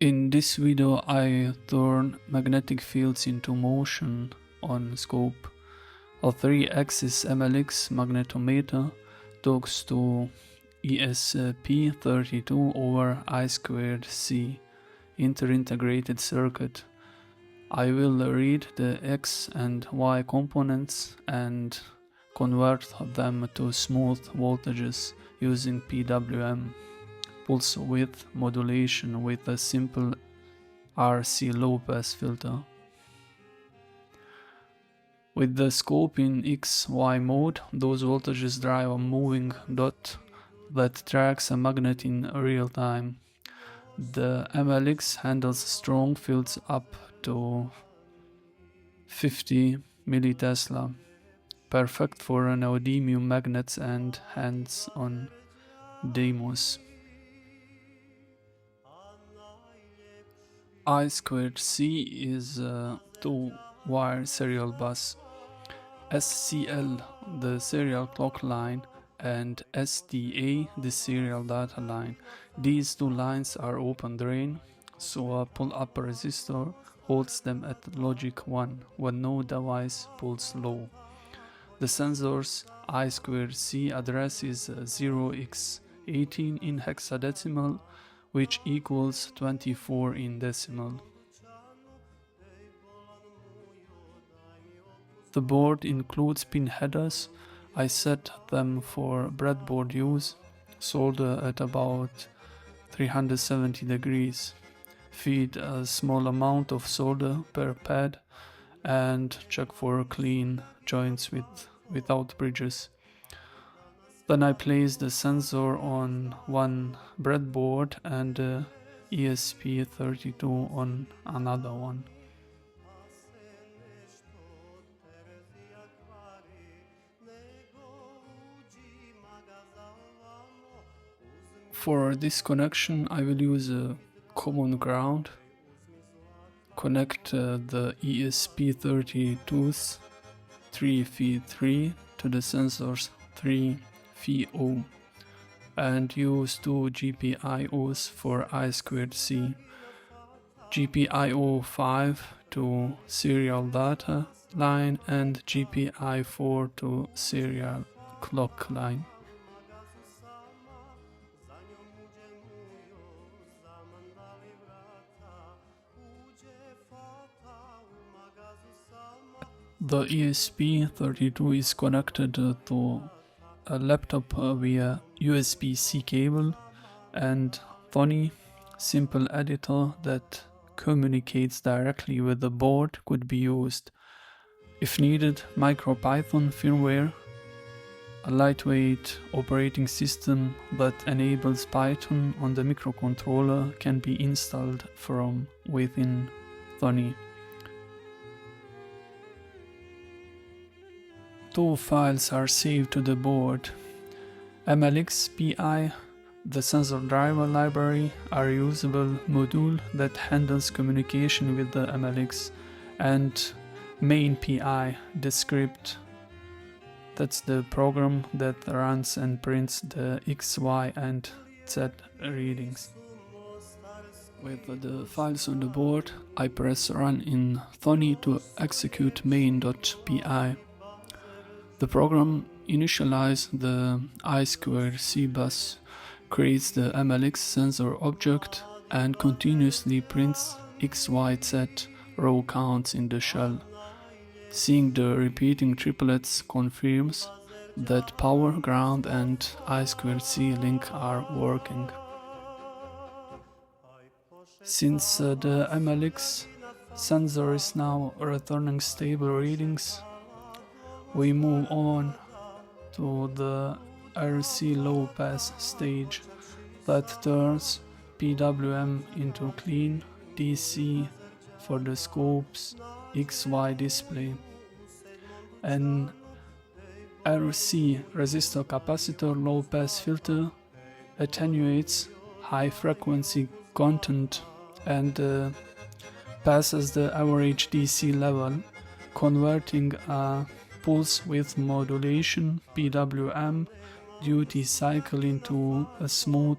In this video I turn magnetic fields into motion on scope. A 3-axis MLX magnetometer talks to ESP32 over I2C interintegrated circuit. I will read the X and Y components and convert them to smooth voltages using PWM, pulse width modulation with a simple RC low pass filter. With the scope in XY mode, those voltages drive a moving dot that tracks a magnet in real time. The MLX handles strong fields up to 50 millitesla, perfect for neodymium magnets and hands-on demos. I2C is a 2-wire serial bus. SCL, the serial clock line, and SDA, the serial data line. These two lines are open drain, so a pull-up resistor holds them at logic 1 when no device pulls low. The sensor's I2C address is 0x18 in hexadecimal, which equals 24 in decimal. The board includes pin headers. I set them for breadboard use, solder at about 370 degrees, feed a small amount of solder per pad, and check for clean joints without bridges. Then I place the sensor on one breadboard and ESP32 on another one. For this connection I will use a common ground. Connect the ESP32's 3V3 to the sensor's 3VO and use two GPIOs for I2C. GPIO5 to serial data line and GPI4 to serial clock line. The ESP32 is connected to a laptop via USB-C cable, and 𝐏𝐿, simple editor that communicates directly with the board, could be used. If needed, MicroPython firmware, a lightweight operating system that enables Python on the microcontroller, can be installed from within 𝐏𝐿. Two files are saved to the board: MLX PI, the sensor driver library, a reusable module that handles communication with the MLX, and main PI, the script. That's the program that runs and prints the X, Y, and Z readings. With the files on the board, I press run in 𝐏𝐿 to execute main.py. The program initializes the I2C bus, creates the MLX sensor object, and continuously prints X, Y, Z row counts in the shell. Seeing the repeating triplets confirms that power, ground, and I2C link are working. Since the MLX sensor is now returning stable readings, we move on to the RC low pass stage that turns PWM into clean DC for the scope's XY display. An RC resistor capacitor low pass filter attenuates high frequency content and passes the average DC level, converting a pulse width modulation PWM duty cycle into a smooth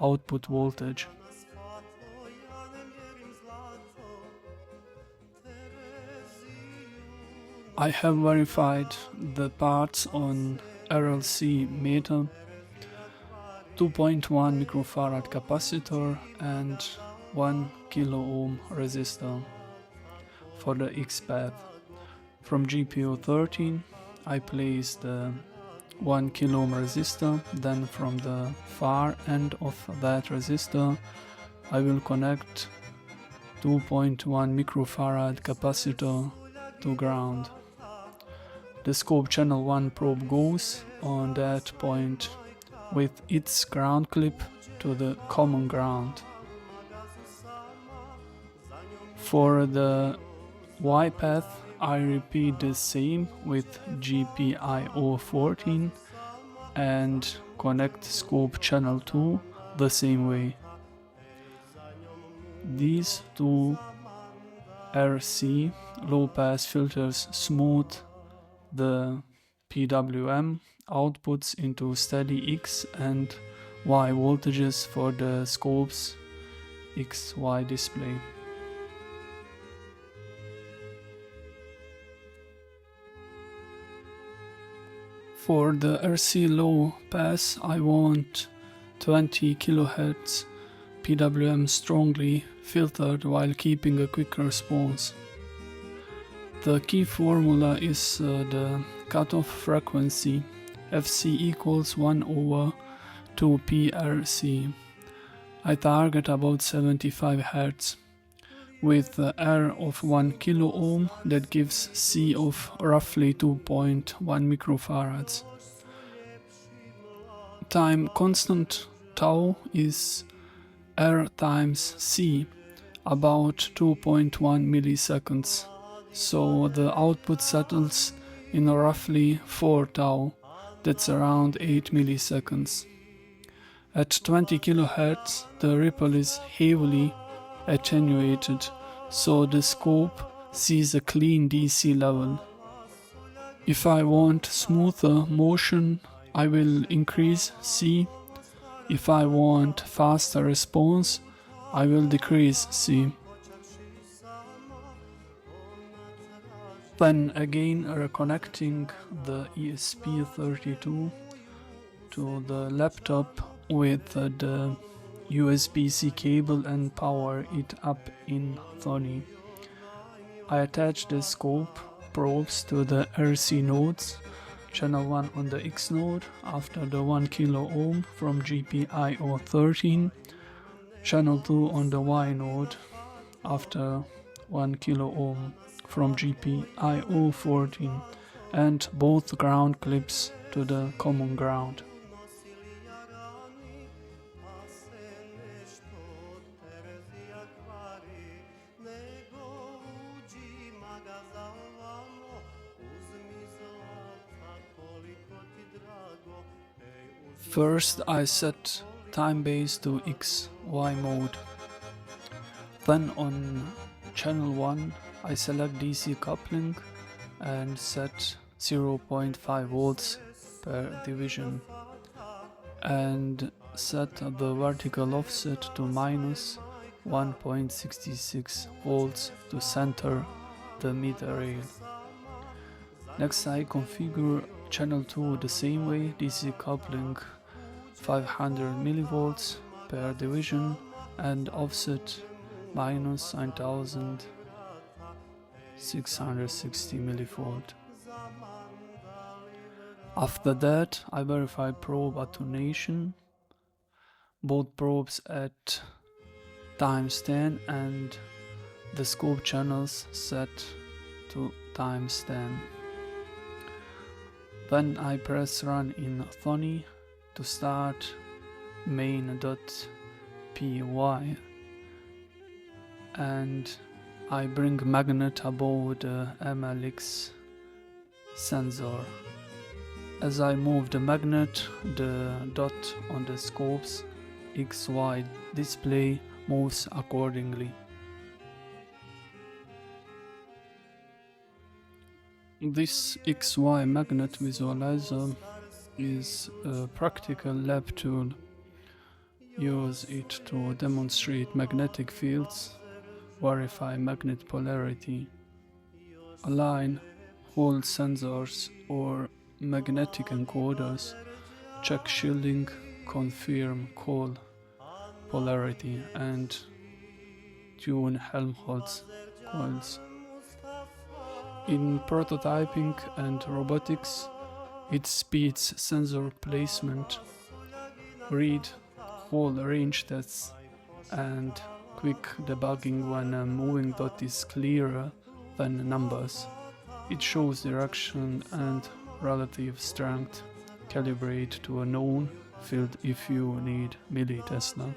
output voltage. I have verified the parts on RLC meter, 2.1 microfarad capacitor and 1 kilo ohm resistor for the X path. From GPO 13 I placed the 1 kilo ohm resistor, then from the far end of that resistor I will connect 2.1 microfarad capacitor to ground. The scope channel 1 probe goes on that point with its ground clip to the common ground. For the Y path I repeat the same with GPIO 14 and connect scope channel 2 the same way. These two RC low pass filters smooth the PWM outputs into steady X and Y voltages for the scope's XY display. For the RC low pass I want 20 kHz PWM strongly filtered while keeping a quick response. The key formula is the cutoff frequency Fc equals 1/2πRC. I target about 75 Hz. With R of 1 kilo ohm that gives C of roughly 2.1 microfarads. Time constant tau is R times C, about 2.1 milliseconds, so the output settles in roughly 4 tau, that's around 8 milliseconds. At 20 kHz the ripple is heavily attenuated, so the scope sees a clean DC level. If I want smoother motion I will increase C. If I want faster response, I will decrease C. Then again reconnecting the ESP32 to the laptop with the USB-C cable and power it up in Sony. I attach the scope probes to the RC nodes, channel 1 on the X node after the 1 kilo ohm from GPIO 13, channel 2 on the Y node after 1 kilo ohm from GPIO 14, and both ground clips to the common ground. First I set time base to XY mode. Then on channel 1 I select DC coupling and set 0.5 volts per division and set the vertical offset to minus 1.66 volts to center the meter rail. Next I configure channel 2 the same way, DC coupling 500 millivolts per division and offset minus 9660 millivolt. After that I verify probe attenuation, both probes at times 10 and the scope channels set to times 10. Then I press run in Sony to start main.py and I bring magnet above the MLX sensor. As I move the magnet, the dot on the scope's XY display moves accordingly. This XY magnet visualizer is a practical lab tool. Use it to demonstrate magnetic fields, verify magnet polarity, align Hall sensors or magnetic encoders check shielding, confirm call polarity, and tune Helmholtz coils. In prototyping and robotics, it speeds sensor placement, read whole range tests, and quick debugging when a moving dot is clearer than numbers. It shows direction and relative strength, calibrate to a known field if you need millitesla.